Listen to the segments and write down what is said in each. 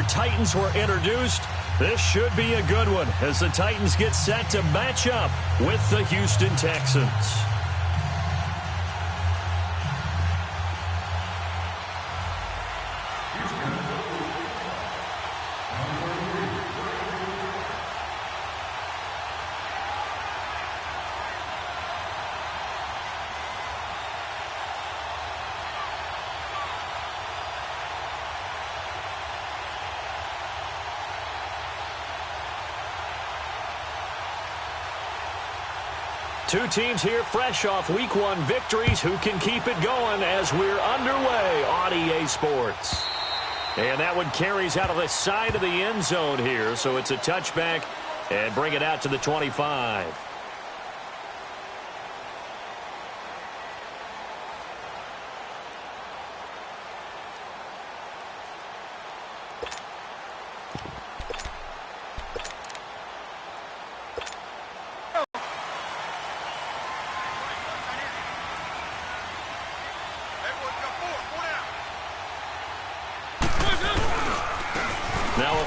Titans were introduced, this should be a good one as the Titans get set to match up with the Houston Texans. Two teams here fresh off Week 1 victories who can keep it going as we're underway on EA Sports. And that one carries out of the side of the end zone here, so it's a touchback and bring it out to the 25.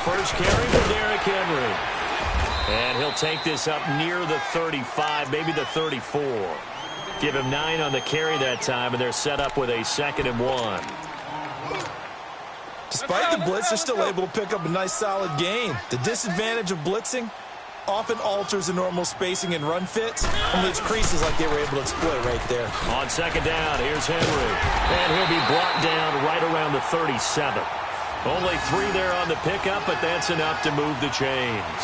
First carry for Derrick Henry. And he'll take this up near the 35, maybe the 34. Give him 9 on the carry that time, and they're set up with a 2nd and 1. Despite the blitz, they're still able to pick up a nice solid gain. The disadvantage of blitzing often alters the normal spacing and run fits and leaves creases like they were able to exploit right there. On 2nd down, here's Henry. And he'll be brought down right around the 37. Only 3 there on the pickup, but that's enough to move the chains.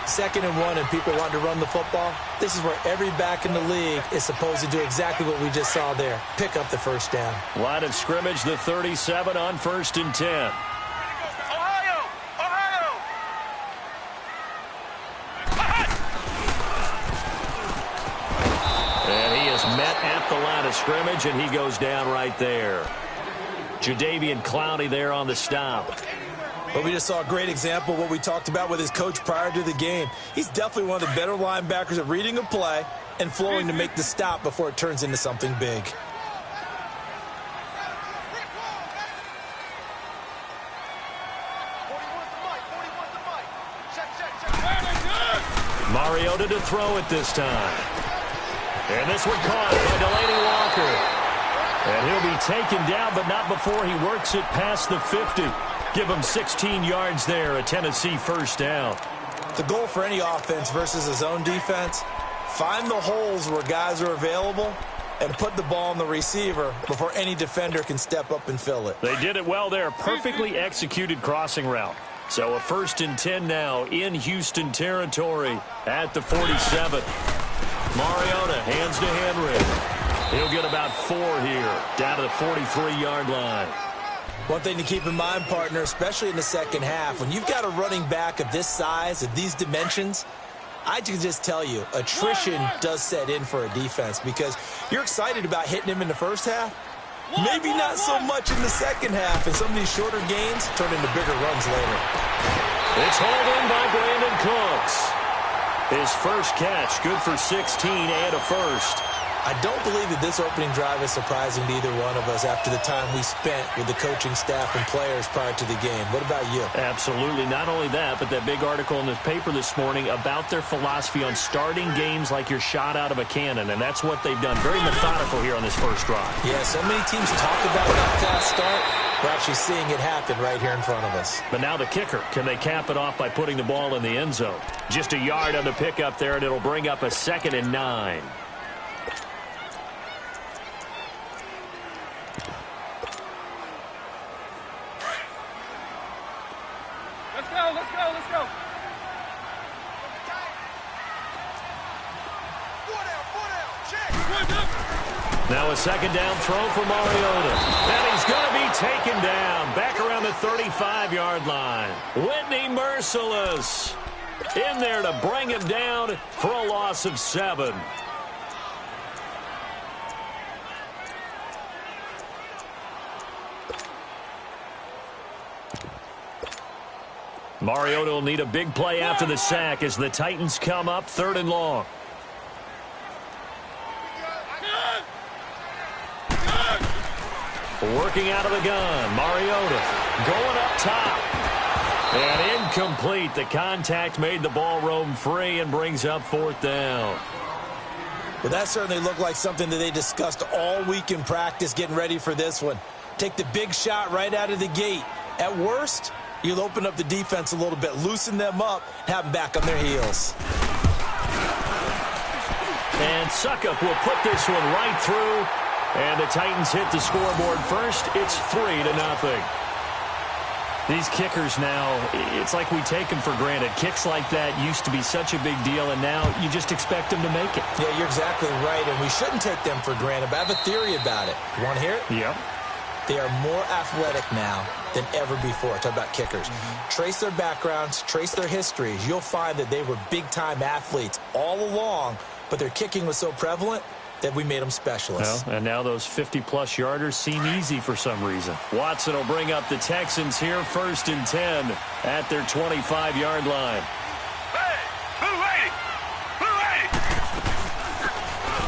2nd and 1 and people want to run the football. This is where every back in the league is supposed to do exactly what we just saw there. Pick up the first down. Line of scrimmage, the 37 on 1st and 10. Ohio! Ohio! And he is met at the line of scrimmage, and he goes down right there. Jadeveon Clowney there on the stop. But we just saw a great example of what we talked about with his coach prior to the game. He's definitely one of the better linebackers at reading a play and flowing to make the stop before it turns into something big. Mariota to throw it this time. And this one caught by Delaney Walker. And he'll be taken down, but not before he works it past the 50. Give him 16 yards there, a Tennessee first down. The goal for any offense versus his own defense, find the holes where guys are available and put the ball on the receiver before any defender can step up and fill it. They did it well there. Perfectly executed crossing route. So a 1st and 10 now in Houston territory at the 47. Mariota hands to Henry. He'll get about 4 here, down to the 43-yard line. One thing to keep in mind, partner, especially in the second half, when you've got a running back of this size, of these dimensions, I can just tell you, attrition does set in for a defense because you're excited about hitting him in the first half. Maybe not so much in the second half, and some of these shorter gains turn into bigger runs later. It's hauled in by Brandon Cooks. His first catch, good for 16 and a first. I don't believe that this opening drive is surprising to either one of us after the time we spent with the coaching staff and players prior to the game. What about you? Absolutely. Not only that, but that big article in the paper this morning about their philosophy on starting games like you're shot out of a cannon, and that's what they've done. Very methodical here on this first drive. Yeah, so many teams talk about that fast start. We're actually seeing it happen right here in front of us. But now the kicker. Can they cap it off by putting the ball in the end zone? Just a yard on the pickup there, and it'll bring up a 2nd and 9. Let's go. Now a 2nd down throw for Mariota. And he's going to be taken down back around the 35-yard line. Whitney Merciless in there to bring him down for a loss of 7. Mariota will need a big play after the sack as the Titans come up 3rd and long. Working out of the gun, Mariota going up top. And incomplete. The contact made the ball roam free and brings up 4th down. Well, that certainly looked like something that they discussed all week in practice getting ready for this one. Take the big shot right out of the gate. At worst, you'll open up the defense a little bit, loosen them up, have them back on their heels. And Suckup will put this one right through. And the Titans hit the scoreboard first. It's 3-0. These kickers now, it's like we take them for granted. Kicks like that used to be such a big deal, and now you just expect them to make it. Yeah, you're exactly right, and we shouldn't take them for granted, but I have a theory about it. You want to hear it? Yep. They are more athletic now than ever before. Talk about kickers. Trace their backgrounds, trace their histories. You'll find that they were big-time athletes all along, but their kicking was so prevalent that we made them specialists. Well, and now those 50-plus yarders seem easy for some reason. Watson will bring up the Texans here 1st and 10 at their 25-yard line. Hey,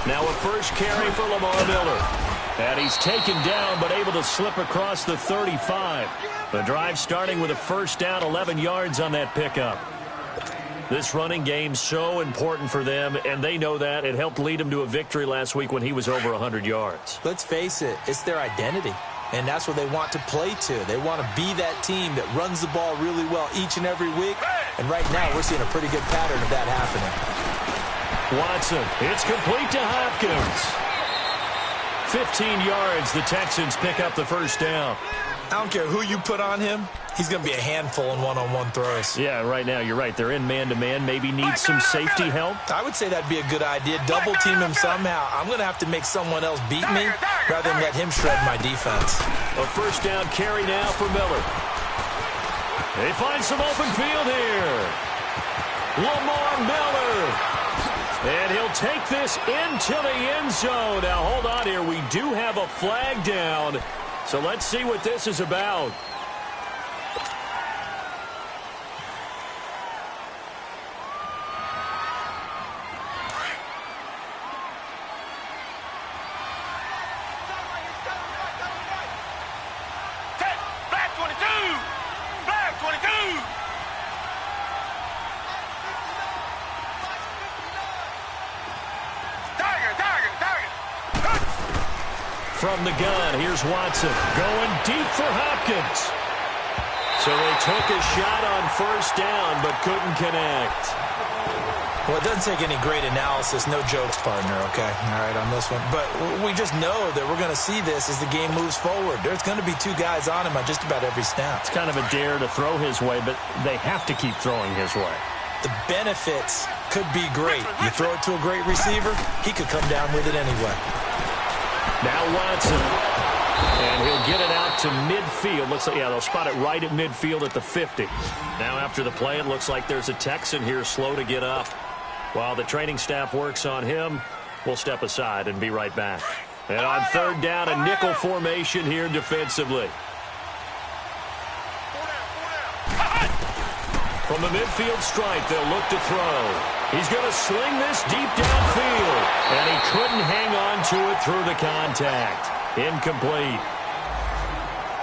Now a first carry for Lamar Miller. And he's taken down but able to slip across the 35. The drive starting with a first down, 11 yards on that pickup. This running game so important for them, and they know that. It helped lead them to a victory last week when he was over 100 yards. Let's face it, it's their identity, and that's what they want to play to. They want to be that team that runs the ball really well each and every week, and right now we're seeing a pretty good pattern of that happening. Watson, it's complete to Hopkins. 15 yards, the Texans pick up the first down. I don't care who you put on him. He's going to be a handful in one-on-one throws. Yeah, right now, you're right. They're in man-to-man. Maybe need some safety help. I would say that'd be a good idea. Double-team him somehow. I'm going to have to make someone else beat me rather than let him shred my defense. A first down carry now for Miller. They find some open field here. Lamar Miller. And he'll take this into the end zone. Now, hold on here. We do have a flag down. So let's see what this is about. From the gun, here's Watson going deep for Hopkins. So they took a shot on first down but couldn't connect. Well, it doesn't take any great analysis. No jokes, partner, okay? All right, on this one. But we just know that we're going to see this as the game moves forward. There's going to be 2 guys on him on just about every snap. It's kind of a dare to throw his way, but they have to keep throwing his way. The benefits could be great. You throw it to a great receiver, he could come down with it anyway. Now Watson, and he'll get it out to midfield. Looks like, yeah, they'll spot it right at midfield at the 50. Now after the play, it looks like there's a Texan here slow to get up. While the training staff works on him, we'll step aside and be right back. And on third down, a nickel formation here defensively. From the midfield stripe, they'll look to throw. He's going to sling this deep downfield. And he couldn't hang on to it through the contact. Incomplete.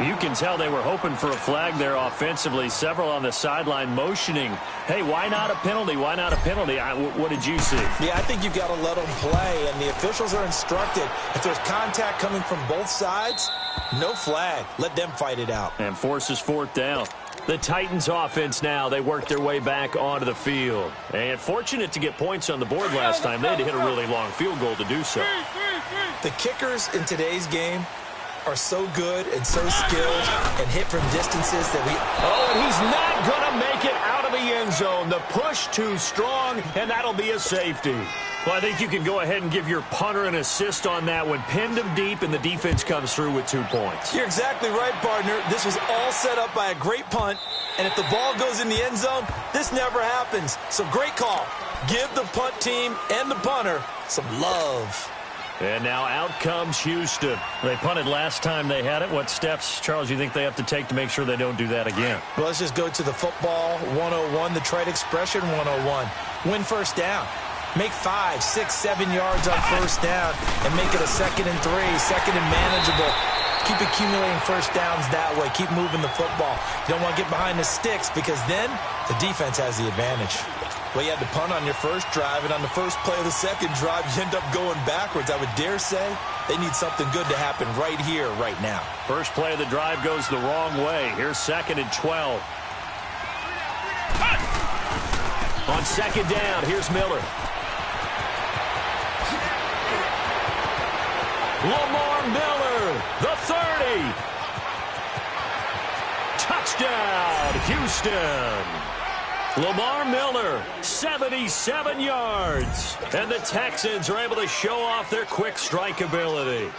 You can tell they were hoping for a flag there offensively. Several on the sideline motioning. Hey, why not a penalty? Why not a penalty? What did you see? Yeah, I think you've got to let them play. And the officials are instructed, if there's contact coming from both sides, no flag. Let them fight it out. And forces 4th down. The Titans offense now, they worked their way back onto the field. And fortunate to get points on the board last time. They had to hit a really long field goal to do so. The kickers in today's game are so good and so skilled and hit from distances that we... Oh, and he's not going to make it out of the end zone. The push too strong, and that'll be a safety. Well, I think you can go ahead and give your punter an assist on that one. Pinned him deep, and the defense comes through with 2 points. You're exactly right, partner. This was all set up by a great punt, and if the ball goes in the end zone, this never happens. So great call. Give the punt team and the punter some love. And now out comes Houston. They punted last time they had it. What steps, Charles, you think they have to take to make sure they don't do that again? Well, let's just go to the football 101, the trade expression 101. Win first down. Make 5, 6, 7 yards on first down and make it a 2nd and 3, second and manageable. Keep accumulating first downs that way. Keep moving the football. You don't want to get behind the sticks because then the defense has the advantage. Well, you had to punt on your first drive, and on the first play of the second drive, you end up going backwards. I would dare say they need something good to happen right here, right now. First play of the drive goes the wrong way. Here's 2nd and 12. On 2nd down, here's Miller. Lamar Miller, the 30. Touchdown, Houston. Lamar Miller, 77 yards. And the Texans are able to show off their quick strike ability.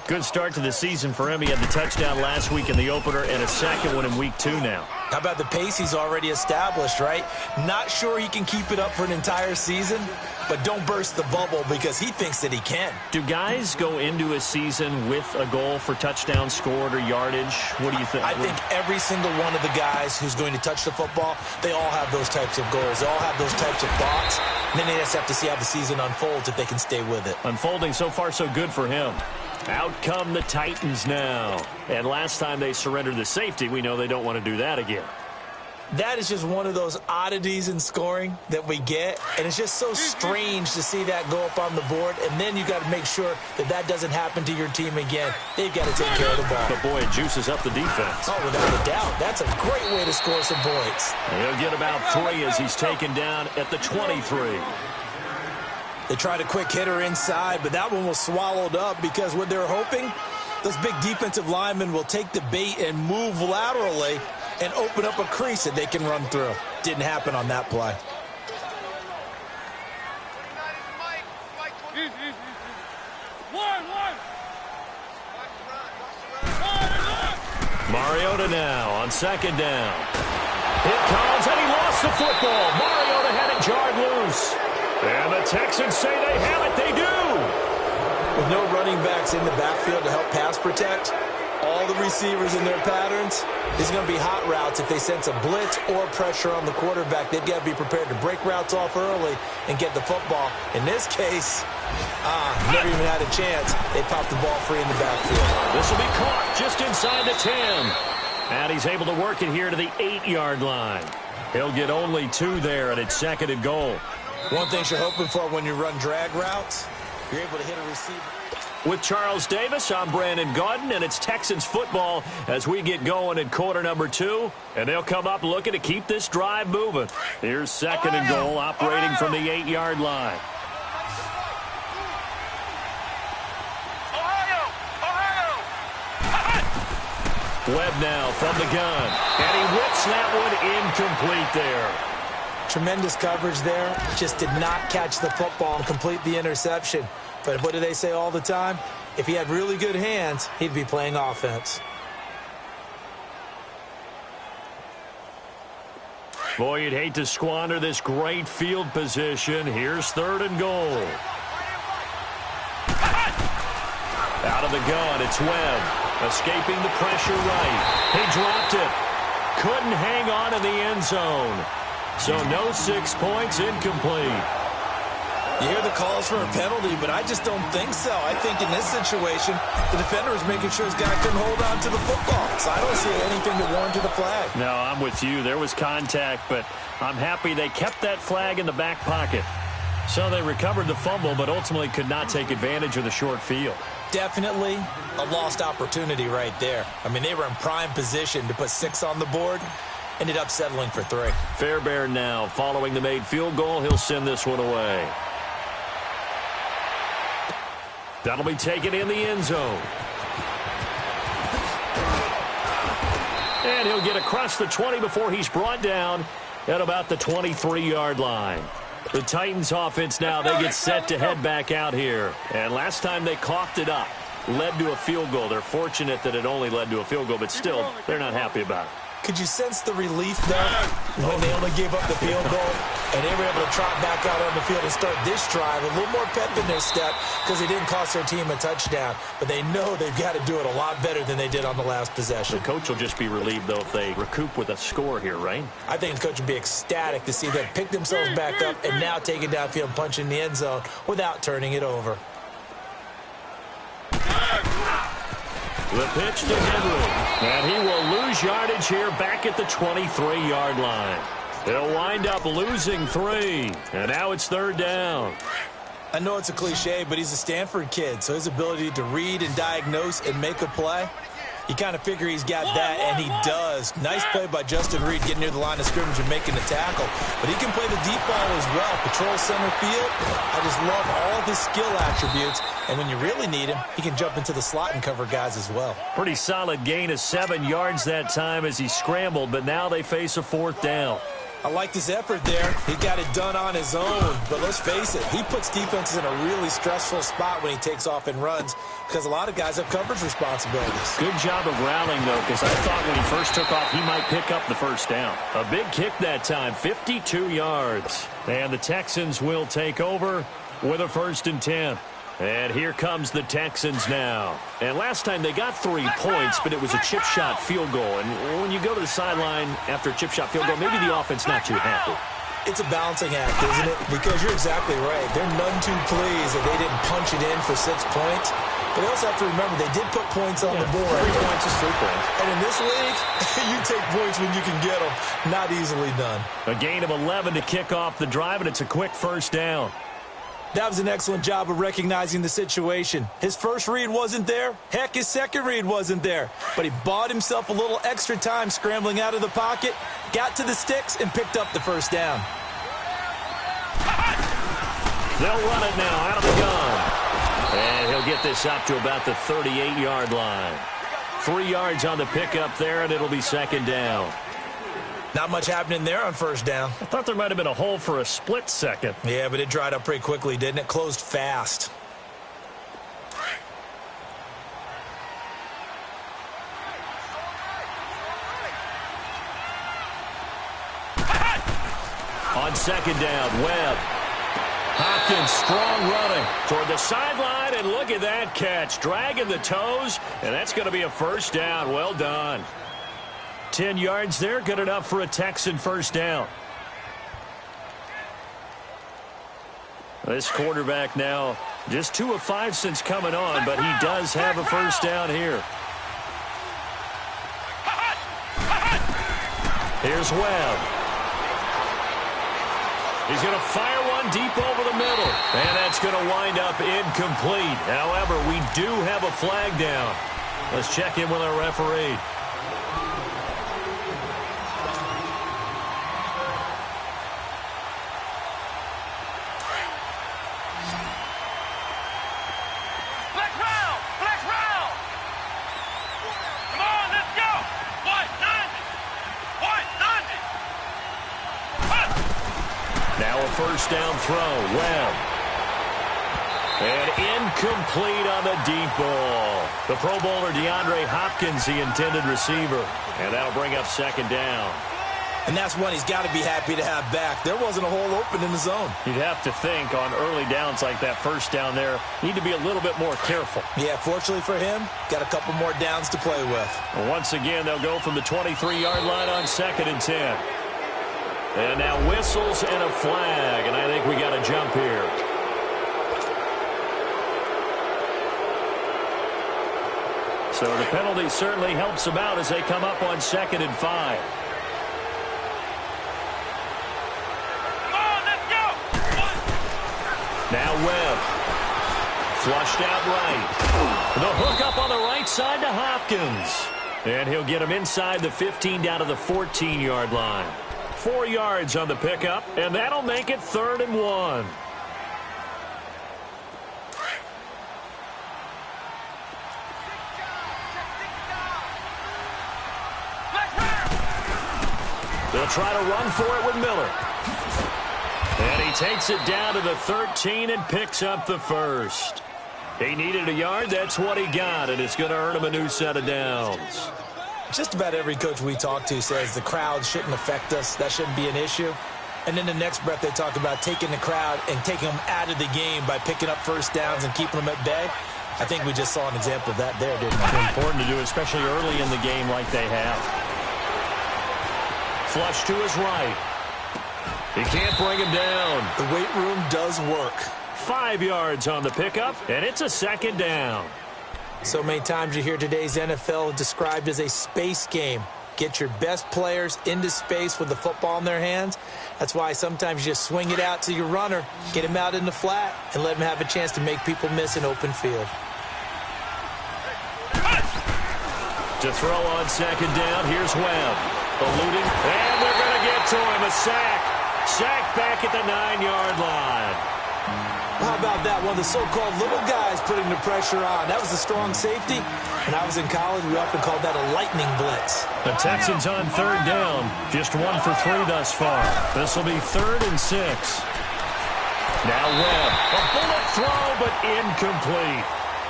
Good start to the season for him. He had the touchdown last week in the opener and a second one in week 2 now. How about the pace he's already established, right? Not sure he can keep it up for an entire season, but don't burst the bubble because he thinks that he can. Do guys go into a season with a goal for touchdown scored or yardage? What do you think? I think every single one of the guys who's going to touch the football, they all have those types of goals. They all have those types of thoughts. And then they just have to see how the season unfolds if they can stay with it. Unfolding so far so good for him. Out come the Titans now. And last time they surrendered the safety, we know they don't want to do that again. That is just one of those oddities in scoring that we get, and it's just so strange to see that go up on the board, and then you got to make sure that that doesn't happen to your team again. They've got to take care of the ball. But, boy, it juices up the defense. Oh, without a doubt. That's a great way to score some points. He'll get about 3 as he's taken down at the 23. They tried a quick hitter inside, but that one was swallowed up because what they're hoping, those big defensive linemen will take the bait and move laterally and open up a crease that they can run through. Didn't happen on that play. Mariota now on 2nd down. It comes, and he lost the football. Mariota had it jarred loose. And the Texans say they have it. They do. With no running backs in the backfield to help pass protect, all the receivers in their patterns, it's going to be hot routes if they sense a blitz or pressure on the quarterback. They've got to be prepared to break routes off early and get the football. In this case, never even had a chance. They popped the ball free in the backfield. This will be caught just inside the 10. And he's able to work it here to the 8-yard line. He'll get only 2 there, and it's 2nd and goal. One thing you're hoping for when you run drag routes, you're able to hit a receiver. With Charles Davis, I'm Brandon Gaudin, and it's Texans football as we get going in quarter number 2. And they'll come up looking to keep this drive moving. Here's 2nd and goal, operating from the 8-yard line. Webb now from the gun, and he whips that one incomplete there. Tremendous coverage there. Just did not catch the football and complete the interception. But what do they say all the time? If he had really good hands, he'd be playing offense. Boy, you'd hate to squander this great field position. Here's 3rd and goal. Out of the gun, it's Webb. Escaping the pressure right. He dropped it. Couldn't hang on in the end zone. So no 6 points, incomplete. You hear the calls for a penalty, but I just don't think so. I think in this situation, the defender was making sure his guy couldn't hold on to the football. So I don't see anything that warranted a flag. No, I'm with you. There was contact, but I'm happy they kept that flag in the back pocket. So they recovered the fumble, but ultimately could not take advantage of the short field. Definitely a lost opportunity right there. I mean, they were in prime position to put 6 on the board. Ended up settling for 3. Fairbairn now, following the made field goal, he'll send this one away. That'll be taken in the end zone. And he'll get across the 20 before he's brought down at about the 23-yard line. The Titans offense now, they get set to head back out here. And last time they coughed it up, led to a field goal. They're fortunate that it only led to a field goal, but still, they're not happy about it. Could you sense the relief, though, when they only gave up the field goal and they were able to trot back out on the field and start this drive? A little more pep in their step because they didn't cost their team a touchdown. But they know they've got to do it a lot better than they did on the last possession. The coach will just be relieved, though, if they recoup with a score here, right? I think the coach would be ecstatic to see them pick themselves back up and now take it downfield and punch in the end zone without turning it over. The pitch to Henry. And he will lose yardage here back at the 23-yard line. They'll wind up losing 3. And now it's 3rd down. I know it's a cliche, but he's a Stanford kid, so his ability to read and diagnose and make a play, you kind of figure he's got that, and he does. Nice play by Justin Reed getting near the line of scrimmage and making the tackle. But he can play the deep ball as well. Patrol center field. I just love all of his skill attributes. And when you really need him, he can jump into the slot and cover guys as well. Pretty solid gain of 7 yards that time as he scrambled, but now they face a 4th down. I liked his effort there. He got it done on his own. But let's face it, he puts defenses in a really stressful spot when he takes off and runs because a lot of guys have coverage responsibilities. Good job of rallying, though, because I thought when he first took off, he might pick up the 1st down. A big kick that time, 52 yards. And the Texans will take over with a 1st and 10. And here comes the Texans now. And last time they got 3 points, but it was a chip shot field goal. And when you go to the sideline after a chip shot field goal, maybe the offense not too happy. It's a balancing act, isn't it? Because you're exactly right. They're none too pleased that they didn't punch it in for 6 points. But they also have to remember they did put points on the board. 3 points is 3 points. And in this league, you take points when you can get them. Not easily done. A gain of 11 to kick off the drive, and it's a quick 1st down. That was an excellent job of recognizing the situation. His first read wasn't there. Heck, his second read wasn't there. But he bought himself a little extra time scrambling out of the pocket, got to the sticks, and picked up the 1st down. They'll run it now out of the gun. And he'll get this up to about the 38-yard line. 3 yards on the pickup there, and it'll be 2nd down. Not much happening there on 1st down. I thought there might have been a hole for a split second. Yeah, but it dried up pretty quickly, didn't it? Closed fast. On 2nd down, Webb. Hopkins strong running toward the sideline, and look at that catch. Dragging the toes, and that's going to be a 1st down. Well done. 10 yards there, good enough for a Texan 1st down. This quarterback now just 2 of 5 since coming on, but he does have a 1st down here. Here's Webb. He's going to fire one deep over the middle, and that's going to wind up incomplete. However, we do have a flag down. Let's check in with our referee. Now a 1st down throw. Webb. And incomplete on the deep ball. The Pro Bowler DeAndre Hopkins, the intended receiver. And that'll bring up 2nd down. And that's one he's got to be happy to have back. There wasn't a hole open in the zone. You'd have to think on early downs like that 1st down there, need to be a little bit more careful. Yeah, fortunately for him, got a couple more downs to play with. And once again, they'll go from the 23-yard line on 2nd and 10. And now whistles and a flag, and I think we got a jump here. So the penalty certainly helps them out as they come up on 2nd and 5. Come on, let's go! Now Webb. Flushed out right. The hook up on the right side to Hopkins. And he'll get him inside the 15 down to the 14-yard line. 4 yards on the pickup, and that'll make it 3rd and 1. They'll try to run for it with Miller. And he takes it down to the 13 and picks up the 1st. He needed a yard. That's what he got, and it's going to earn him a new set of downs. Just about every coach we talk to says the crowd shouldn't affect us. That shouldn't be an issue. And then the next breath they talk about taking the crowd and taking them out of the game by picking up 1st downs and keeping them at bay. I think we just saw an example of that there, didn't we? It's important to do, especially early in the game like they have. Flush to his right. He can't bring him down. The weight room does work. 5 yards on the pickup, and it's a 2nd down. So many times you hear today's NFL described as a space game. Get your best players into space with the football in their hands. That's why sometimes you just swing it out to your runner, get him out in the flat, and let him have a chance to make people miss an open field. To throw on second down, here's Webb. Eluding, and they're going to get to him. A sack. Sack back at the 9-yard line. How about that? One of the so-called little guys putting the pressure on. That was a strong safety. When I was in college, we often called that a lightning blitz. The Texans on third down. Just 1 for 3 thus far. This will be 3rd and 6. Now Webb. A bullet throw, but incomplete.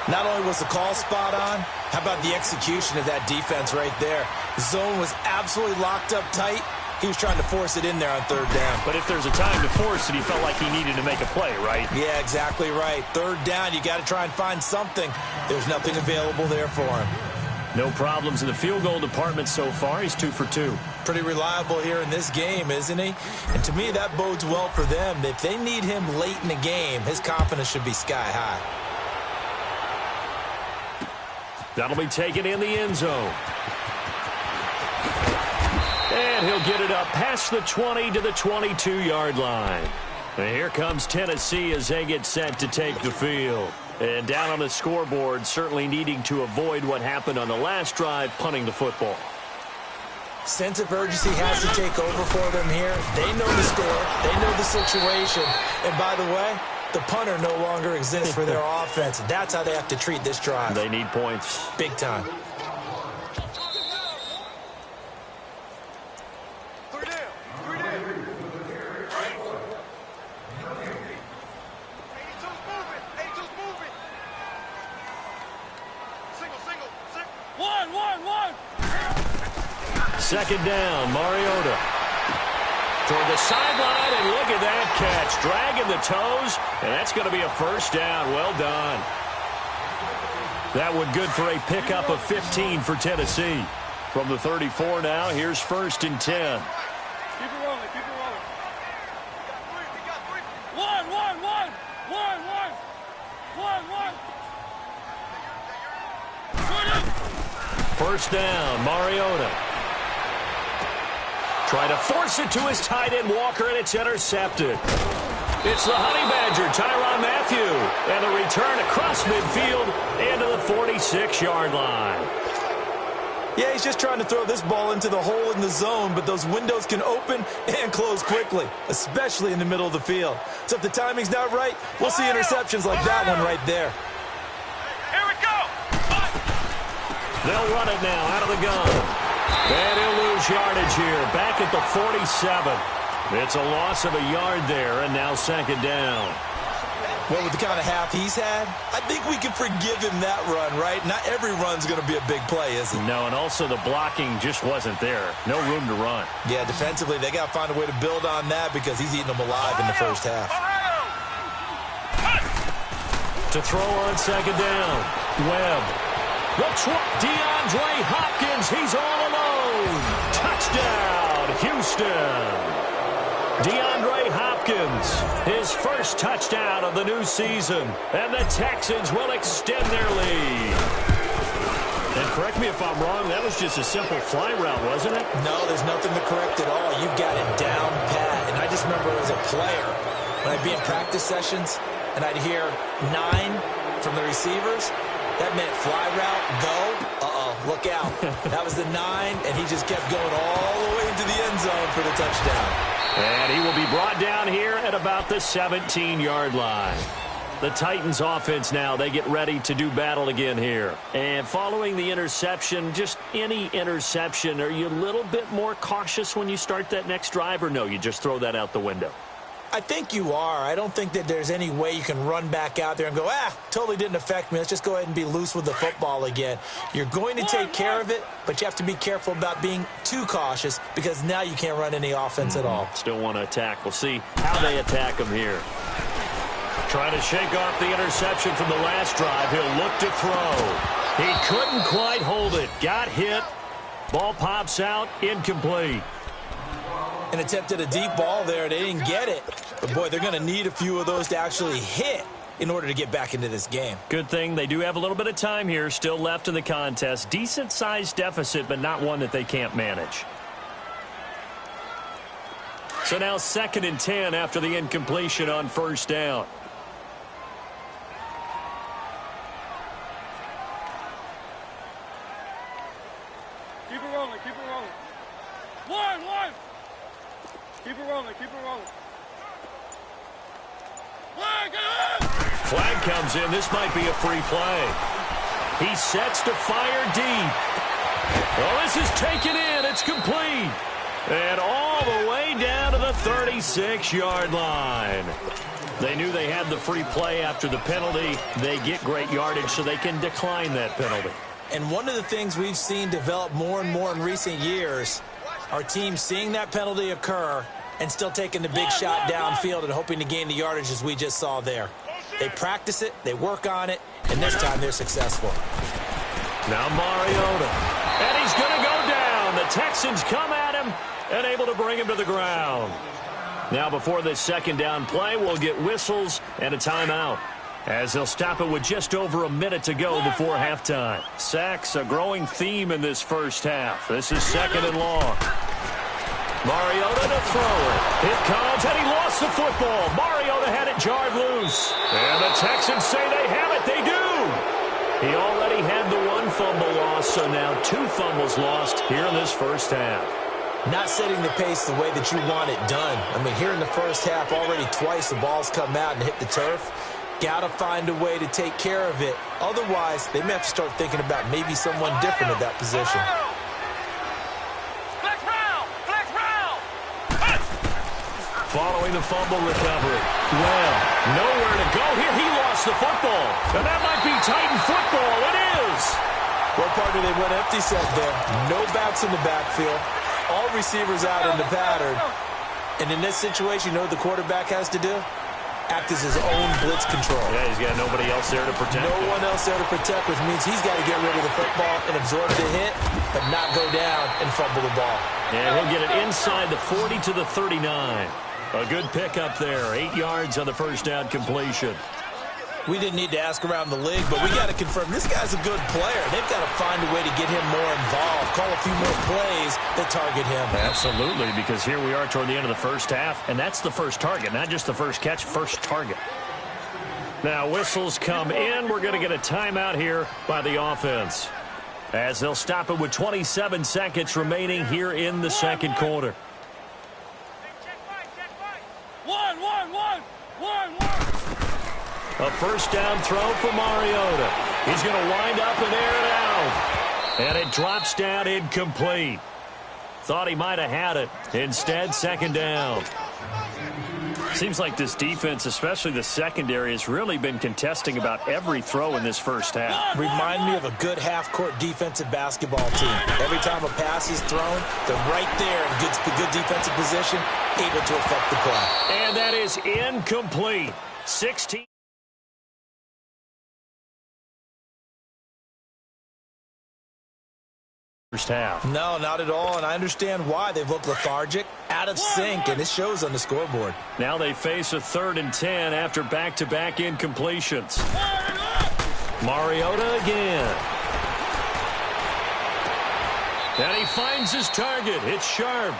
Not only was the call spot on, how about the execution of that defense right there? The zone was absolutely locked up tight. He was trying to force it in there on third down. But if there's a time to force it, he felt like he needed to make a play, right? Yeah, exactly right. Third down, you got to try and find something. There's nothing available there for him. No problems in the field goal department so far. He's 2 for 2. Pretty reliable here in this game, isn't he? And to me, that bodes well for them. If they need him late in the game, his confidence should be sky high. That'll be taken in the end zone. And he'll get it up past the 20 to the 22-yard line. And here comes Tennessee as they get set to take the field. And down on the scoreboard, certainly needing to avoid what happened on the last drive, punting the football. Sense of urgency has to take over for them here. They know the score. They know the situation. And by the way, the punter no longer exists for their offense. That's how they have to treat this drive. They need points. Big time. Second down, Mariota. Toward the sideline, and look at that catch. Dragging the toes, and that's going to be a first down. Well done. That one good for a pickup of 15 for Tennessee. From the 34 now, here's 1st and 10. Keep it rolling, keep it rolling. We got three. One. First down, Mariota. Trying to force it to his tight end, Walker, and it's intercepted. It's the Honey Badger, Tyrann Mathieu, and the return across midfield into the 46-yard line. Yeah, he's just trying to throw this ball into the hole in the zone, but those windows can open and close quickly, especially in the middle of the field. So if the timing's not right, we'll see interceptions like that one right there. Here we go. They'll run it now out of the gun. And he'll lose yardage here, back at the 47. It's a loss of a yard there, and now second down. Well, with the kind of half he's had, I think we can forgive him that run, right? Not every run's going to be a big play, is it? No, and also the blocking just wasn't there. No room to run. Yeah, defensively, they got to find a way to build on that because he's eating them alive in the first half. To throw on second down, Webb. DeAndre Hopkins, he's all alone. Touchdown, Houston. DeAndre Hopkins, his first touchdown of the new season. And the Texans will extend their lead. And correct me if I'm wrong, that was just a simple fly route, wasn't it? No, there's nothing to correct at all. You've got it down pat. And I just remember as a player, when I'd be in practice sessions, and I'd hear 9 from the receivers, that meant fly route, go, look out. That was the 9, and he just kept going all the way into the end zone for the touchdown. And he will be brought down here at about the 17-yard line. The Titans offense now, they get ready to do battle again here. And following the interception, just any interception, are you a little bit more cautious when you start that next drive, or no, you just throw that out the window? I think you are. I don't think that there's any way you can run back out there and go, totally didn't affect me. Let's just go ahead and be loose with the football again. You're going to take care of it, but you have to be careful about being too cautious because now you can't run any offense at all. Still want to attack. We'll see how they attack him here. Trying to shake off the interception from the last drive. He'll look to throw. He couldn't quite hold it. Got hit. Ball pops out. Incomplete. And attempted a deep ball there. They didn't get it. But, boy, they're going to need a few of those to actually hit in order to get back into this game. Good thing they do have a little bit of time here still left in the contest. Decent-sized deficit, but not one that they can't manage. So now 2nd and 10 after the incompletion on first down. Keep it rolling, keep it rolling. One. Keep it rolling, keep it rolling. Flag comes in. This might be a free play. He sets to fire deep. Well, this is taken in. It's complete. And all the way down to the 36-yard line. They knew they had the free play after the penalty. They get great yardage so they can decline that penalty. And one of the things we've seen develop more and more in recent years, our team seeing that penalty occur and still taking the big shot downfield and hoping to gain the yardage as we just saw there. They practice it, they work on it, and this time they're successful. Now Mariota. And he's going to go down. The Texans come at him and able to bring him to the ground. Now before this 2nd down play, we'll get whistles and a timeout, as they'll stop it with just over a minute to go before halftime. Sacks, a growing theme in this first half. This is 2nd and long. Mariota to throw it. It comes, and he lost the football. Mariota had it jarred loose. And the Texans say they have it. They do. He already had the 1 fumble loss, so now 2 fumbles lost here in this first half. Not setting the pace the way that you want it done. I mean, here in the first half, already twice the ball's come out and hit the turf. Got to find a way to take care of it. Otherwise, they may have to start thinking about maybe someone different at that position. Following the fumble recovery. Well, nowhere to go here. He lost the football. And that might be Titan football. It is. Well, partner, they went empty set there. No backs in the backfield. All receivers out in the pattern. And in this situation, you know what the quarterback has to do? Act as his own blitz control. Yeah, he's got nobody else there to protect him. No one else there to protect, which means he's got to get rid of the football and absorb the hit, but not go down and fumble the ball. And he'll get it inside the 40 to the 39. A good pickup there. 8 yards on the first down completion. We didn't need to ask around the league, but we got to confirm this guy's a good player. They've got to find a way to get him more involved, call a few more plays that target him. Absolutely, because here we are toward the end of the first half, and that's the first target, not just the first catch, first target. Now, whistles come in. We're going to get a timeout here by the offense, as they'll stop it with 27 seconds remaining here in the second quarter. A first down throw for Mariota. He's going to wind up and air it out. And it drops down incomplete. Thought he might have had it. Instead, 2nd down. Seems like this defense, especially the secondary, has really been contesting about every throw in this first half. Remind me of a good half-court defensive basketball team. Every time a pass is thrown, they're right there in good defensive position, able to affect the play. And that is incomplete. 16. First half. No, not at all, and I understand why. They've looked lethargic, out of sync, and it shows on the scoreboard. Now they face a 3rd and 10 after back-to-back incompletions. Mariota again. And he finds his target. It's sharp.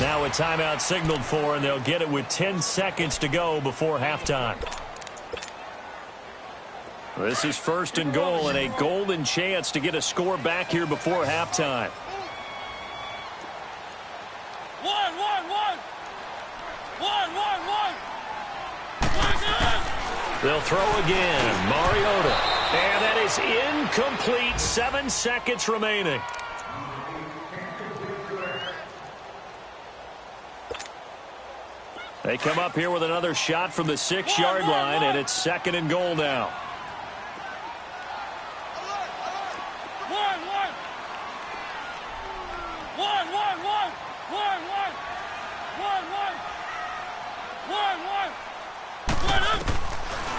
Now a timeout signaled for, and they'll get it with 10 seconds to go before halftime. This is 1st and goal and a golden chance to get a score back here before halftime. They'll throw again. Mariota. And that is incomplete. 7 seconds remaining. They come up here with another shot from the 6-yard line, and it's 2nd and goal now.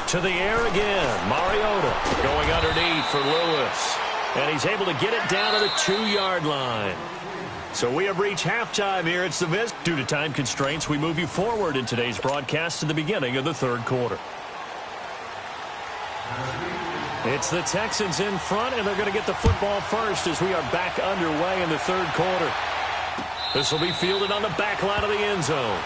To the air again. Mariota going underneath for Lewis. And he's able to get it down to the 2-yard line. So we have reached halftime here. It's the Viz. Due to time constraints, we move you forward in today's broadcast to the beginning of the 3rd quarter. It's the Texans in front, and they're going to get the football first as we are back underway in the third quarter. This will be fielded on the back line of the end zone.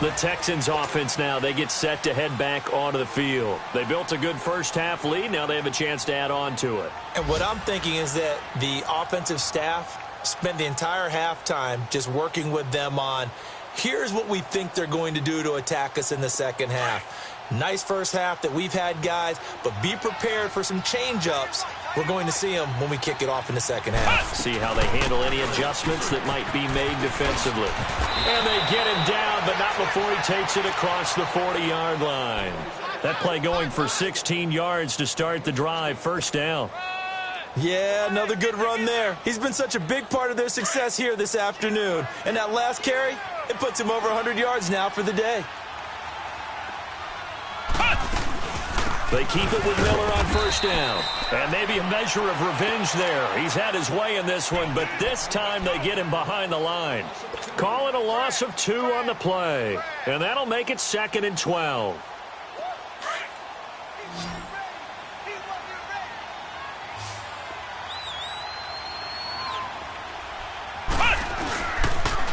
The Texans offense now, they get set to head back onto the field. They built a good first-half lead. Now they have a chance to add on to it. And what I'm thinking is that the offensive staff spent the entire halftime just working with them on, here's what we think they're going to do to attack us in the second half. Nice first half that we've had, guys, but be prepared for some change-ups. We're going to see them when we kick it off in the second half. See how they handle any adjustments that might be made defensively. And they get him down, but not before he takes it across the 40-yard line. That play going for 16 yards to start the drive, first down. Yeah, another good run there. He's been such a big part of their success here this afternoon. And that last carry, it puts him over 100 yards now for the day. They keep it with Miller on first down. And maybe a measure of revenge there. He's had his way in this one, but this time they get him behind the line. Call it a loss of 2 on the play. And that'll make it 2nd and 12.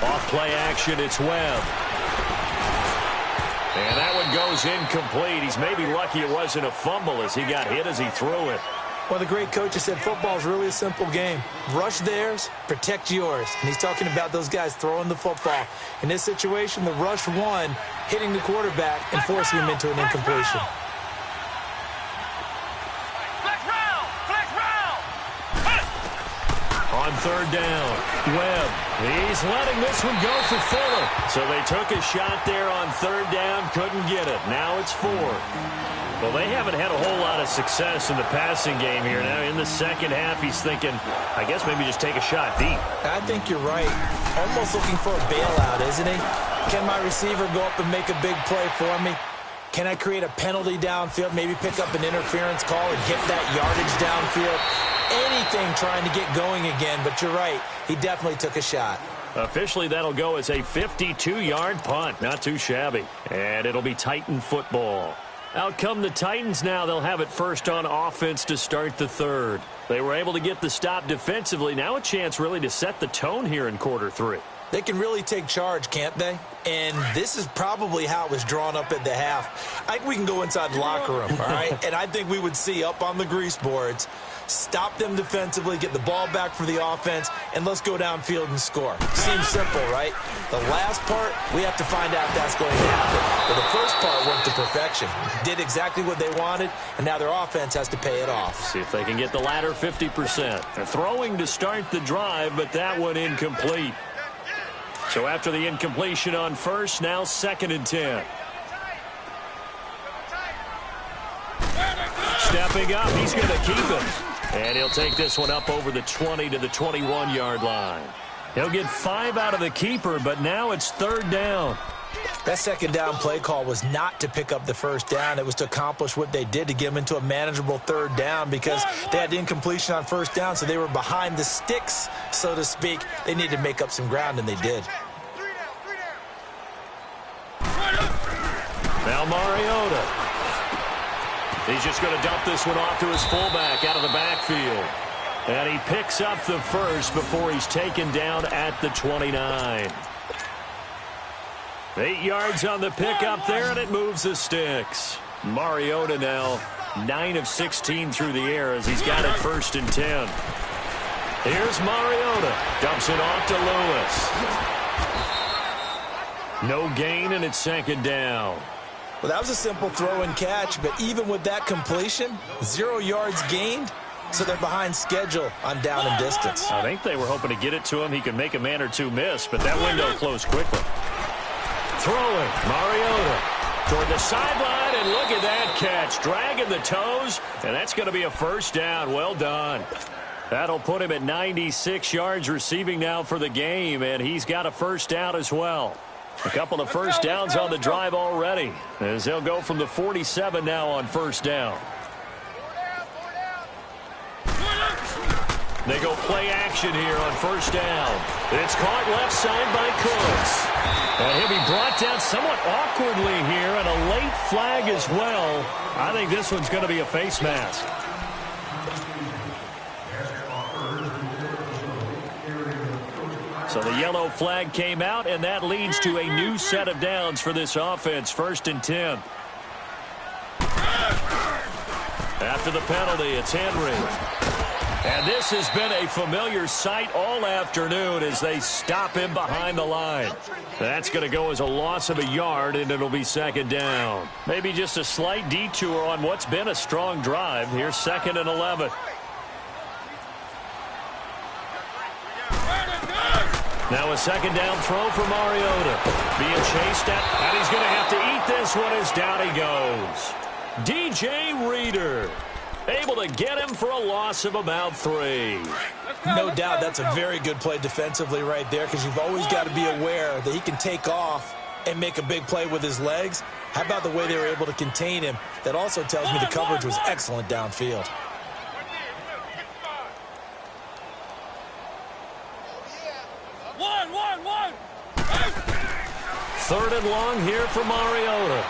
Off play action, it's Webb. And that one goes incomplete. He's maybe lucky it wasn't a fumble as he got hit as he threw it. Well, the great coach has said football is really a simple game. Rush theirs, protect yours. And he's talking about those guys throwing the football. In this situation, the rush won, hitting the quarterback and forcing him into an incompletion. On third down, Webb. He's letting this one go for Fuller. So they took a shot there on third down, couldn't get it. Now it's 4. Well, they haven't had a whole lot of success in the passing game here. Now in the second half, he's thinking, I guess maybe just take a shot deep. I think you're right. Almost looking for a bailout, isn't he? Can my receiver go up and make a big play for me? Can I create a penalty downfield, maybe pick up an interference call and hit that yardage downfield? Anything trying to get going again, but you're right. He definitely took a shot. Officially, that'll go as a 52-yard punt. Not too shabby. And it'll be Titan football. Out come the Titans now. They'll have it first on offense to start the third. They were able to get the stop defensively. Now a chance really to set the tone here in quarter 3. They can really take charge, can't they? And this is probably how it was drawn up at the half. I think we can go inside the locker room, all right? And I think we would see up on the grease boards, stop them defensively, get the ball back for the offense, and let's go downfield and score. Seems simple, right? The last part, we have to find out if that's going to happen. But the first part worked to perfection. Did exactly what they wanted, and now their offense has to pay it off. See if they can get the latter 50%. They're throwing to start the drive, but that one incomplete. So after the incompletion on first, now 2nd and 10. Stepping up, he's going to keep it. And he'll take this one up over the 20 to the 21-yard line. He'll get 5 out of the keeper, but now it's 3rd down. That second down play call was not to pick up the first down. It was to accomplish what they did to get them into a manageable 3rd down because they had the incompletion on first down, so they were behind the sticks, so to speak. They needed to make up some ground, and they did. Now Mariota. He's just going to dump this one off to his fullback out of the backfield. And he picks up the first before he's taken down at the 29. 8 yards on the pickup there, and it moves the sticks. Mariota now 9 of 16 through the air as he's got it 1st and 10. Here's Mariota. Dumps it off to Lewis. No gain, and it's 2nd down. Well, that was a simple throw and catch, but even with that completion, 0 yards gained, so they're behind schedule on down and distance. I think they were hoping to get it to him. He could make a man or two miss, but that window closed quickly. Throwing, Mariota toward the sideline, and look at that catch. Dragging the toes, and that's going to be a 1st down. Well done. That'll put him at 96 yards receiving now for the game, and he's got a 1st down as well. A couple of 1st downs on the drive already, as they'll go from the 47 now on 1st down. They go play action here on 1st down. It's caught left side by Cooks. And he'll be brought down somewhat awkwardly here, and a late flag as well. I think this one's going to be a face mask. So the yellow flag came out, and that leads to a new set of downs for this offense. 1st and 10. After the penalty, it's Henry. And this has been a familiar sight all afternoon as they stop him behind the line. That's going to go as a loss of a yard, and it'll be 2nd down. Maybe just a slight detour on what's been a strong drive. Here's 2nd and 11. Now a 2nd down throw for Mariota. Being chased at, and he's going to have to eat this one as down he goes. DJ Reader able to get him for a loss of about 3. No doubt that's a very good play defensively right there, because you've always got to be aware that he can take off and make a big play with his legs. How about the way they were able to contain him? That also tells me the coverage was excellent downfield. 3rd and long here for Mariota.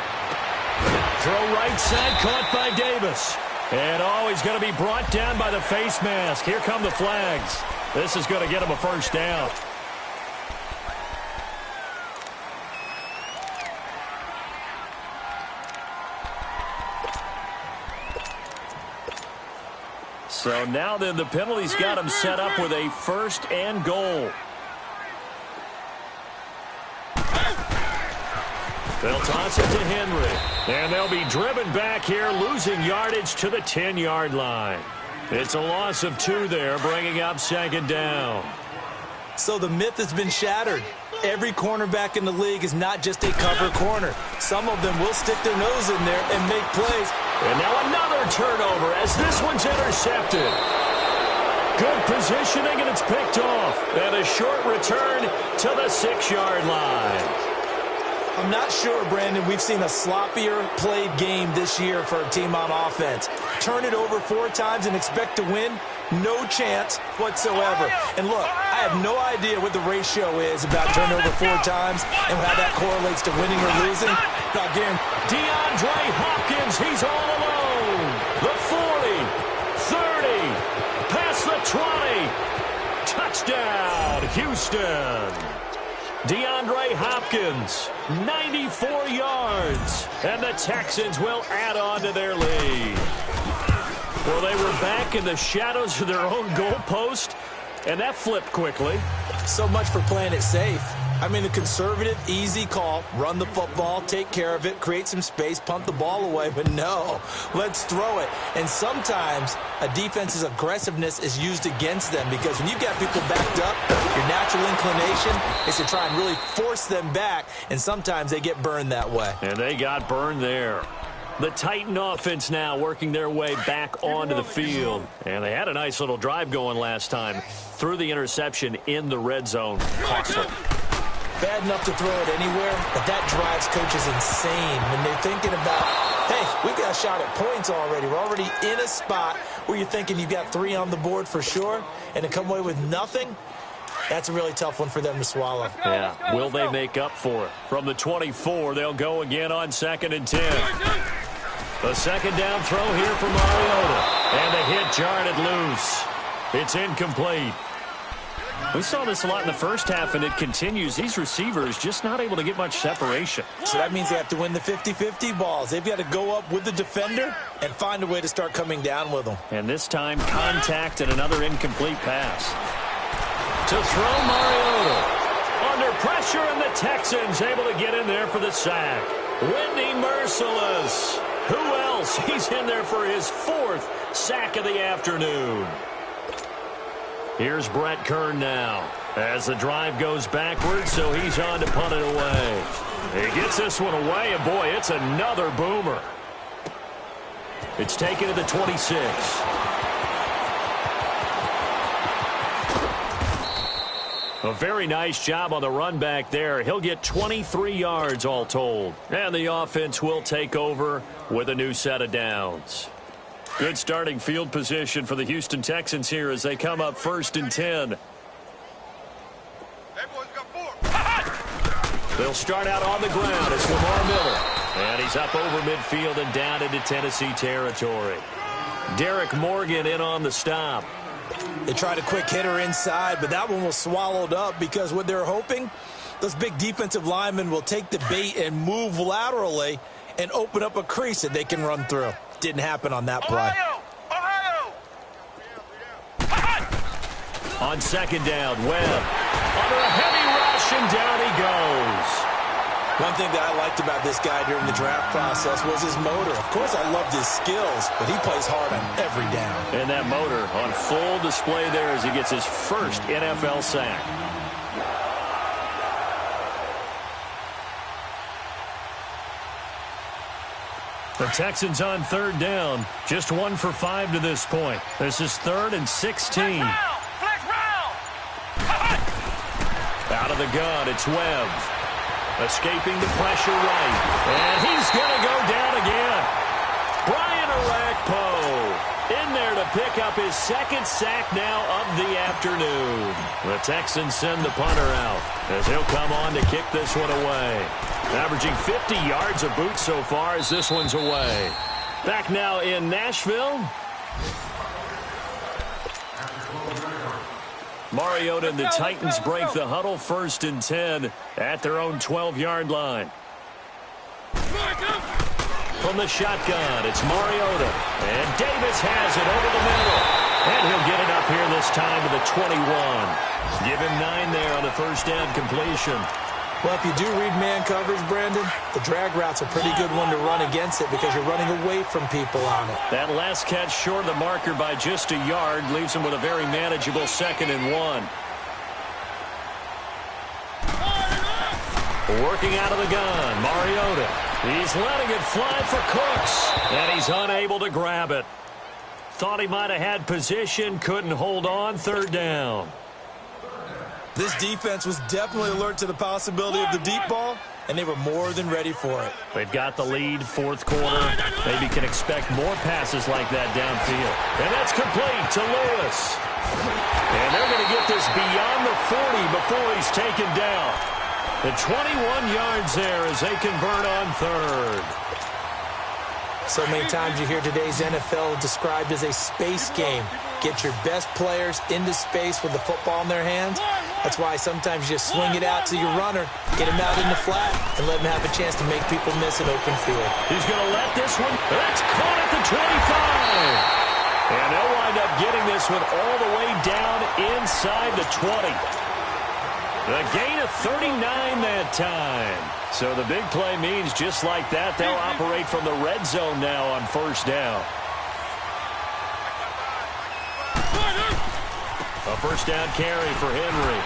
Throw right side, caught by Davis. And he's going to be brought down by the face mask. Here come the flags. This is going to get him a 1st down. So now then the penalty's got him set up with a 1st and goal. They'll toss it to Henry. And they'll be driven back here, losing yardage to the 10-yard line. It's a loss of 2 there, bringing up 2nd down. So the myth has been shattered. Every cornerback in the league is not just a cover corner. Some of them will stick their nose in there and make plays. And now another turnover as this one's intercepted. Good positioning, and it's picked off. And a short return to the 6-yard line. I'm not sure, Brandon, we've seen a sloppier played game this year for a team on offense. Turn it over 4 times and expect to win? No chance whatsoever. And look, I have no idea what the ratio is about turnover 4 times and how that correlates to winning or losing. But again, DeAndre Hopkins, he's all alone. The 40, 30, past the 20. Touchdown, Houston. DeAndre Hopkins, 94 yards, and the Texans will add on to their lead. Well, they were back in the shadows of their own goalpost, and that flipped quickly. So much for playing it safe. I mean, the conservative, easy call, run the football, take care of it, create some space, punt the ball away, but no, let's throw it. And sometimes a defense's aggressiveness is used against them, because when you've got people backed up, your natural inclination is to try and really force them back, and sometimes they get burned that way. And they got burned there. The Titan offense now working their way back onto the field. And they had a nice little drive going last time. Threw the interception in the red zone. Costly. Bad enough to throw it anywhere, but that drives coaches insane when they're thinking about, hey, we've got a shot at points already. We're already in a spot where you're thinking you've got 3 on the board for sure, and to come away with nothing, that's a really tough one for them to swallow. Yeah, will they make up for it? From the 24, they'll go again on 2nd and 10. The 2nd down throw here for Mariota, and the hit jarred it loose. It's incomplete. We saw this a lot in the first half, and it continues. These receivers just not able to get much separation. So that means they have to win the 50-50 balls. They've got to go up with the defender and find a way to start coming down with them. And this time, contact and another incomplete pass. To throw Mariota. Under pressure, and the Texans able to get in there for the sack. Wendy Merciless. Who else? He's in there for his 4th sack of the afternoon. Here's Brett Kern now as the drive goes backwards, so he's on to punt it away. He gets this one away, and boy, it's another boomer. It's taken to the 26. A very nice job on the run back there. He'll get 23 yards all told. And the offense will take over with a new set of downs. Good starting field position for the Houston Texans here as they come up 1st and 10. They'll start out on the ground. It's Lamar Miller. And he's up over midfield and down into Tennessee territory. Derek Morgan in on the stop. They tried a quick hitter inside, but that one was swallowed up because what they're hoping, those big defensive linemen will take the bait and move laterally and open up a crease that they can run through. Didn't happen on that play. On second down, Webb under a heavy rush, and down he goes. One thing that I liked about this guy during the draft process was his motor. Of course, I loved his skills, but he plays hard on every down. And that motor on full display there as he gets his first NFL sack. The Texans on third down, just 1 for 5 to this point. This is 3rd and 16. Out of the gun, it's Webb. Escaping the pressure right. And he's going to go down again. Brian Orakpo in there to pick up his second sack now of the afternoon. The Texans send the punter out as he'll come on to kick this one away. Averaging 50 yards a boot so far as this one's away. Back now in Nashville. Mariota and the Titans break the huddle, 1st and 10 at their own 12-yard line. From the shotgun, it's Mariota. And Davis has it over the middle. And he'll get it up here this time to the 21. Give him 9 there on the first down completion. Well, if you do read man coverage, Brandon, the drag route's a pretty good one to run against it because you're running away from people on it. That last catch short of the marker by just a yard leaves him with a very manageable 2nd and 1. Working out of the gun, Mariota. He's letting it fly for Cooks, and he's unable to grab it. Thought he might have had position, couldn't hold on, 3rd down. This defense was definitely alert to the possibility of the deep ball, and they were more than ready for it. They've got the lead, 4th quarter. Maybe can expect more passes like that downfield. And that's complete to Lewis. And they're going to get this beyond the 40 before he's taken down. The 21 yards there as they convert on 3rd. So many times you hear today's NFL described as a space game. Get your best players into space with the football in their hands. That's why sometimes you just swing it out to your runner, get him out in the flat, and let him have a chance to make people miss an open field. He's going to let this one. That's caught at the 25. And they'll wind up getting this one all the way down inside the 20. The gain of 39 that time. So the big play means just like that, they'll operate from the red zone now on 1st down. A 1st down carry for Henry.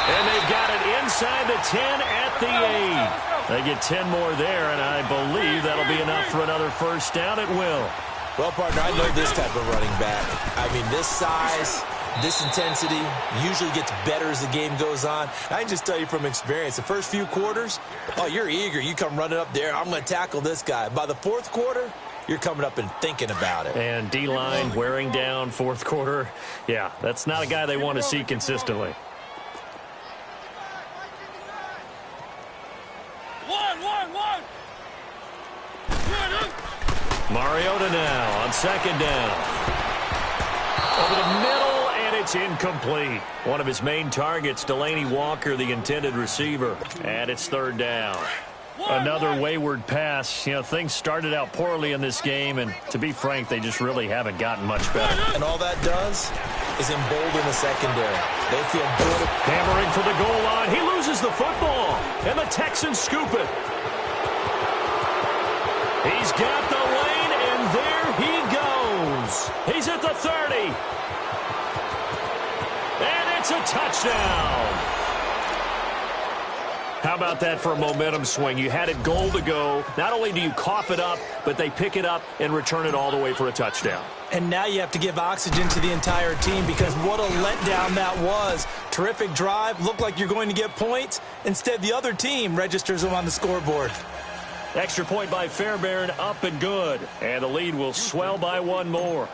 And they've got it inside the 10 at the 8. They get 10 more there, and I believe that'll be enough for another 1st down. It will. Well, partner, I know this type of running back. I mean, this size, this intensity usually gets better as the game goes on. I can just tell you from experience, the first few quarters, oh, you're eager. You come running up there, I'm going to tackle this guy. By the 4th quarter, you're coming up and thinking about it. And D-line wearing down 4th quarter. Yeah, that's not a guy they want to see consistently. Mariota now on 2nd down. Over the middle, and it's incomplete. One of his main targets, Delaney Walker, the intended receiver. And it's 3rd down. Another wayward pass. You know, things started out poorly in this game, and to be frank, they just really haven't gotten much better. And all that does is embolden the secondary. They feel good. Hammering for the goal line. He loses the football, and the Texans scoop it. He's got the lane, and there he goes. He's at the 30. And it's a touchdown. How about that for a momentum swing? You had it goal to go. Not only do you cough it up, but they pick it up and return it all the way for a touchdown. And now you have to give oxygen to the entire team because what a letdown that was. Terrific drive. Looked like you're going to get points. Instead, the other team registers them on the scoreboard. Extra point by Fairbairn, up and good. And the lead will swell by 1 more.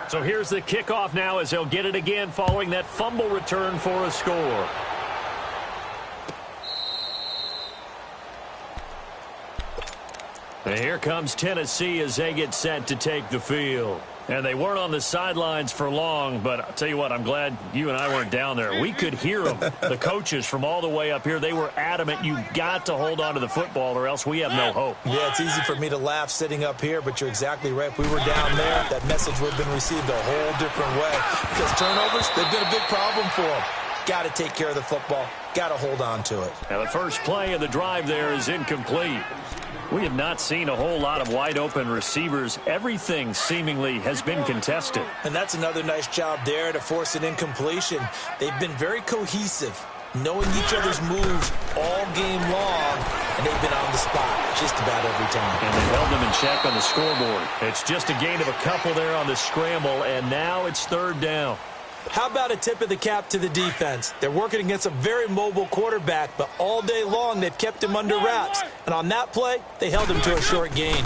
So here's the kickoff now as they'll get it again following that fumble return for a score. And here comes Tennessee as they get set to take the field. And they weren't on the sidelines for long, but I'll tell you what, I'm glad you and I weren't down there. We could hear them, the coaches from all the way up here. They were adamant, you've got to hold on to the football or else we have no hope. Yeah, it's easy for me to laugh sitting up here, but you're exactly right. If we were down there, that message would have been received a whole different way. Because turnovers, they've been a big problem for them. Got to take care of the football. Got to hold on to it. Now the first play of the drive there is incomplete. We have not seen a whole lot of wide-open receivers. Everything seemingly has been contested. And that's another nice job there to force an incompletion. They've been very cohesive, knowing each other's moves all game long, and they've been on the spot just about every time. And they held them in check on the scoreboard. It's just a gain of a couple there on the scramble, and now it's third down. How about a tip of the cap to the defense? They're working against a very mobile quarterback, but all day long they've kept him under wraps. And on that play, they held him to a short gain.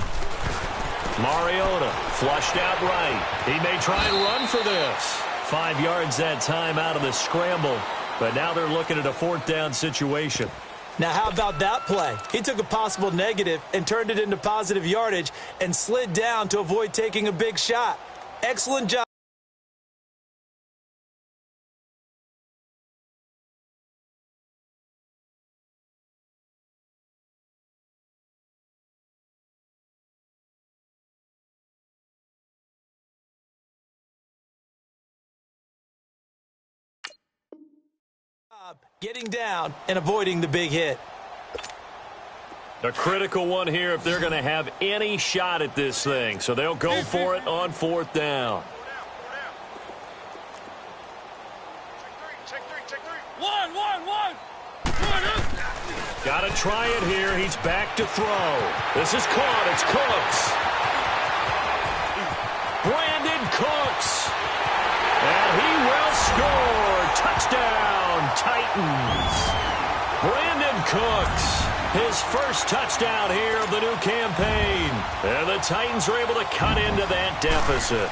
Mariota flushed out right. He may try and run for this. 5 yards that time out of the scramble, but now they're looking at a fourth down situation. Now, how about that play? He took a possible negative and turned it into positive yardage and slid down to avoid taking a big shot. Excellent job. Getting down and avoiding the big hit. A critical one here if they're going to have any shot at this thing. So they'll go for it on fourth down. Check three. One. Got to try it here. He's back to throw. This is caught. It's Cooks. Brandon Cooks. And he will score. Touchdown, Titans. Brandon Cooks, his first touchdown here of the new campaign. And the Titans are able to cut into that deficit.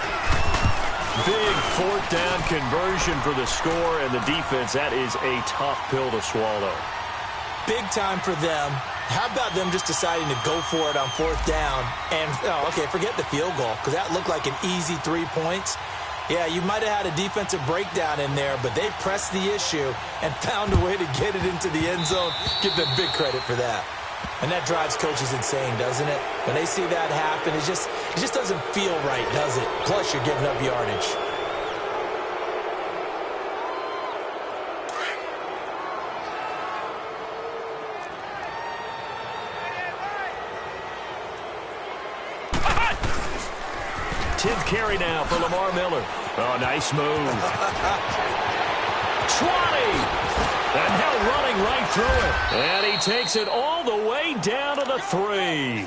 Big fourth down conversion for the score, and the defense, that is a tough pill to swallow. Big time for them. How about them just deciding to go for it on fourth down? And, forget the field goal, because that looked like an easy 3 points. Yeah, you might have had a defensive breakdown in there, but they pressed the issue and found a way to get it into the end zone. Give them big credit for that. And that drives coaches insane, doesn't it? When they see that happen, it just doesn't feel right, does it? Plus, you're giving up yardage. Tenth carry now for Lamar Miller. Oh, nice move. 20. And now running right through it. And he takes it all the way down to the 3.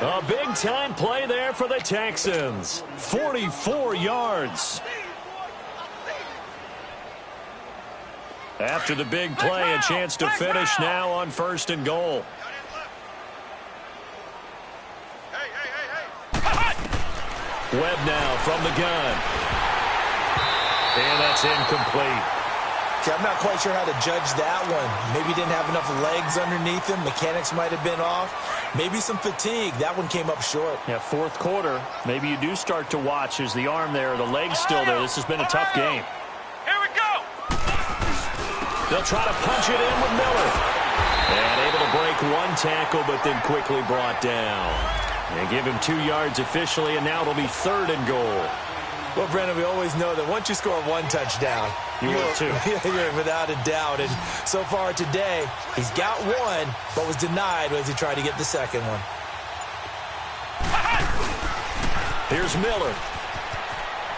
A big-time play there for the Texans. 44 yards. After the big play, a chance to finish now on 1st and goal. Webb now from the gun. And that's incomplete. See, I'm not quite sure how to judge that one. Maybe he didn't have enough legs underneath him. Mechanics might have been off. Maybe some fatigue. That one came up short. Yeah, fourth quarter. Maybe you do start to watch as the arm there, the leg's still there. This has been a tough game. Here we go. They'll try to punch it in with Miller. And able to break one tackle, but then quickly brought down. They give him 2 yards officially, and now it'll be 3rd and goal. Well, Brandon, we always know that once you score one touchdown, you will too. You're without a doubt. And so far today, he's got one, but was denied as he tried to get the second one. Here's Miller.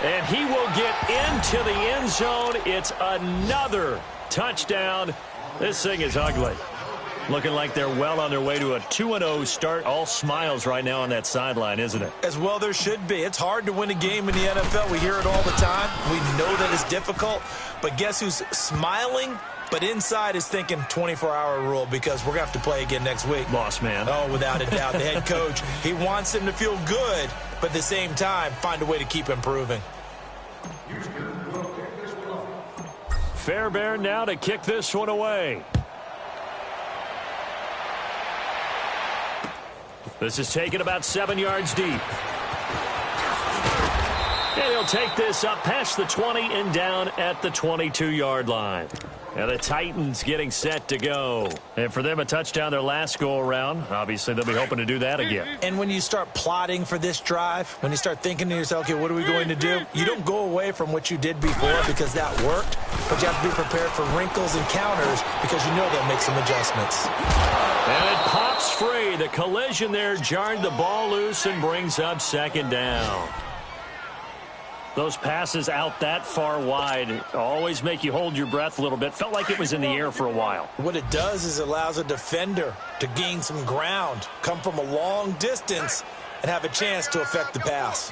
And he will get into the end zone. It's another touchdown. This thing is ugly. Looking like they're well on their way to a 2-0 start. All smiles right now on that sideline, isn't it? As well there should be. It's hard to win a game in the NFL. We hear it all the time. We know that it's difficult. But guess who's smiling? But inside is thinking 24-hour rule because we're going to have to play again next week. Boss man. Oh, without a doubt. The head coach, he wants them to feel good, but at the same time, find a way to keep improving. Fairbairn now to kick this one away. This is taken about 7 yards deep. And he'll take this up past the 20 and down at the 22-yard line. And the Titans getting set to go. And for them, a touchdown their last go-around. Obviously, they'll be hoping to do that again. And when you start plotting for this drive, when you start thinking to yourself, okay, what are we going to do? You don't go away from what you did before because that worked, but you have to be prepared for wrinkles and counters because you know they'll make some adjustments. And it pops free. The collision there jarred the ball loose and brings up second down. Those passes out that far wide always make you hold your breath a little bit. Felt like it was in the air for a while. What it does is it allows a defender to gain some ground, come from a long distance, and have a chance to affect the pass.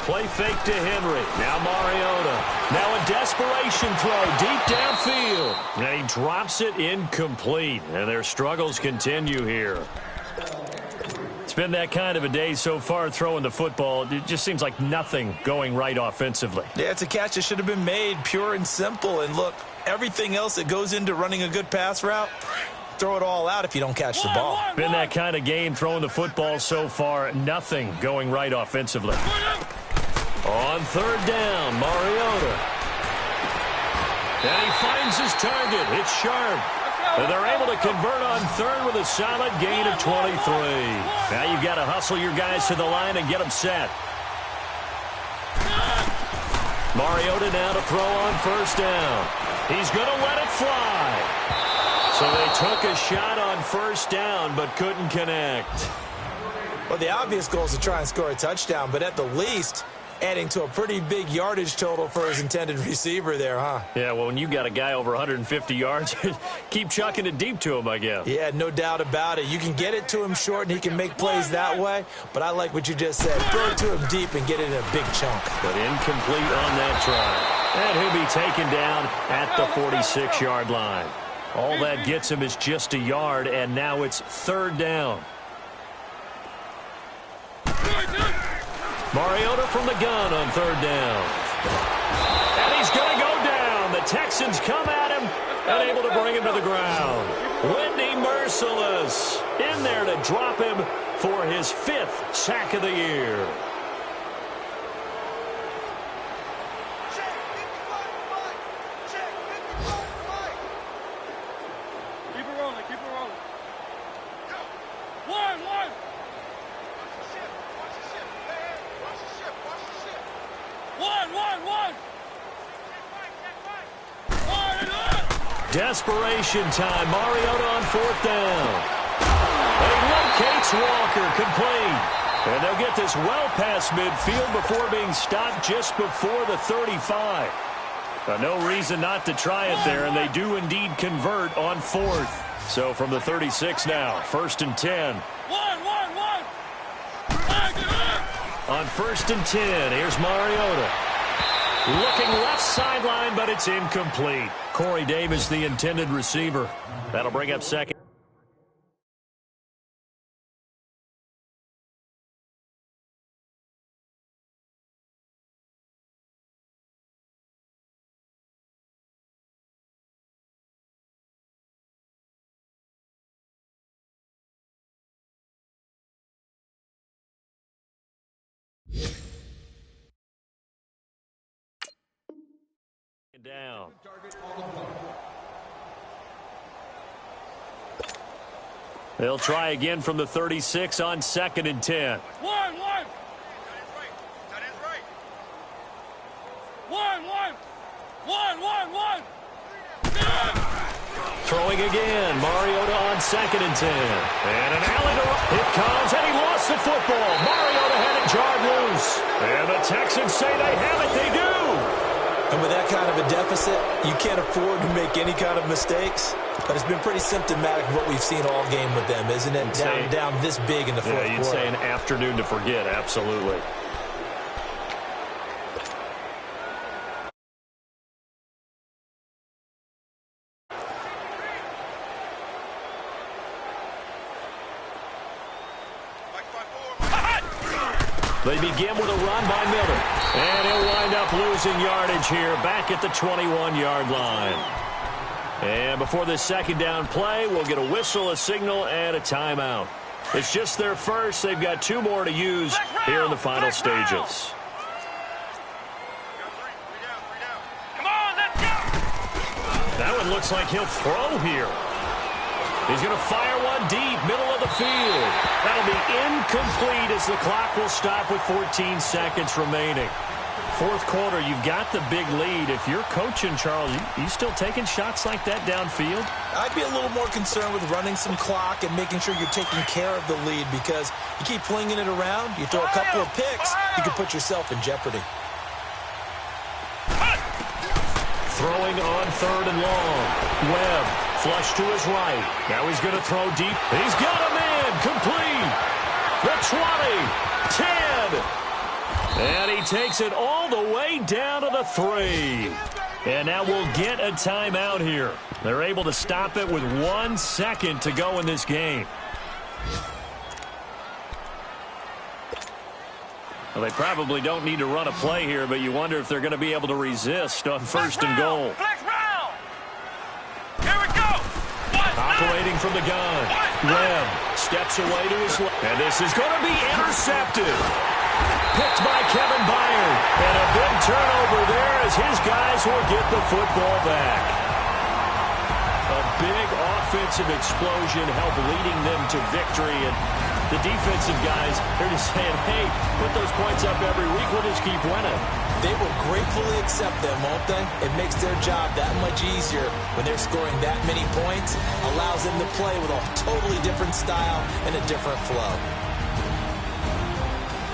Play fake to Henry. Now Mariota. Now a desperation throw deep downfield. And he drops it incomplete. And their struggles continue here. It's been that kind of a day so far throwing the football. It just seems like nothing going right offensively. Yeah, it's a catch that should have been made, pure and simple. And look, everything else that goes into running a good pass route, throw it all out if you don't catch the ball. Been that kind of game throwing the football so far. Nothing going right offensively. On third down, Mariota. And he finds his target. It's sharp. And they're able to convert on third with a solid gain of 23. Now you've got to hustle your guys to the line and get them set. Mariota now to throw on first down. He's going to let it fly. So they took a shot on first down but couldn't connect. Well, the obvious goal is to try and score a touchdown, but at the least, adding to a pretty big yardage total for his intended receiver there, huh? Yeah, well, when you got a guy over 150 yards, keep chucking it deep to him, I guess. Yeah, no doubt about it. You can get it to him short, and he can make plays that way, but I like what you just said. Throw it to him deep and get it in a big chunk. But incomplete on that try. And he'll be taken down at the 46-yard line. All that gets him is just a yard, and now it's third down. Mariota from the gun on third down. And he's going to go down. The Texans come at him and able to bring him to the ground. Wendy Merciless in there to drop him for his 5th sack of the year. Keep it rolling, keep it rolling. One. One. Desperation time. Mariota on fourth down. He locates Walker, complete. And they'll get this well past midfield before being stopped just before the 35. No reason not to try it there, and they do indeed convert on fourth. So from the 36 now, 1st and 10. On 1st and 10, here's Mariota. Looking left sideline, but it's incomplete. Corey Davis, the intended receiver. That'll bring up second. Down. They'll try again from the 36 on 2nd and 10. One. Throwing again. Mariota on 2nd and 10. And an alley to it comes, and he lost the football. Mariota had it jarred loose. And the Texans say they have it. They do. And with that kind of a deficit, you can't afford to make any kind of mistakes. But it's been pretty symptomatic of what we've seen all game with them, isn't it? Down this big in the fourth quarter. Yeah, you'd say an afternoon to forget, absolutely. They begin with a run by Miller. And he'll wind up losing yardage here back at the 21-yard line. And before this second down play, we'll get a whistle, a signal, and a timeout. It's just their first. They've got 2 more to use here in the final stages. Come on, let's go! That one looks like he'll throw here. He's going to fire one deep, middle of the field. That'll be incomplete as the clock will stop with 14 seconds remaining. Fourth quarter, you've got the big lead. If you're coaching, Charles, you still taking shots like that downfield? I'd be a little more concerned with running some clock and making sure you're taking care of the lead, because you keep flinging it around, you throw a couple of picks, you can put yourself in jeopardy. Throwing on 3rd and long. Webb, flush to his right. Now he's going to throw deep. He's got him in. Complete. The 20. 10. And he takes it all the way down to the 3. And now we'll get a timeout here. They're able to stop it with 1 second to go in this game. Well, they probably don't need to run a play here, but you wonder if they're going to be able to resist on 1st and goal. Flex round! Here we go! Operating from the gun. Webb steps away to his left. And this is going to be intercepted. Picked by Kevin Byard. And a big turnover there as his guys will get the football back. A big offensive explosion helped leading them to victory. And the defensive guys, they're just saying, hey, put those points up every week. We'll just keep winning. They will gratefully accept them, won't they? It makes their job that much easier when they're scoring that many points. Allows them to play with a totally different style and a different flow.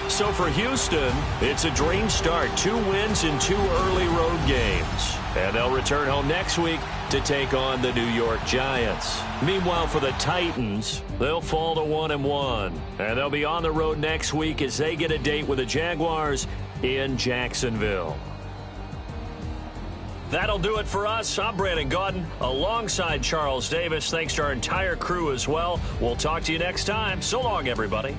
So for Houston, it's a dream start. 2 wins in 2 early road games. And they'll return home next week to take on the New York Giants. Meanwhile, for the Titans, they'll fall to 1-1. And they'll be on the road next week as they get a date with the Jaguars in Jacksonville. That'll do it for us. I'm Brandon Gaudin alongside Charles Davis. Thanks to our entire crew as well. We'll talk to you next time. So long, everybody.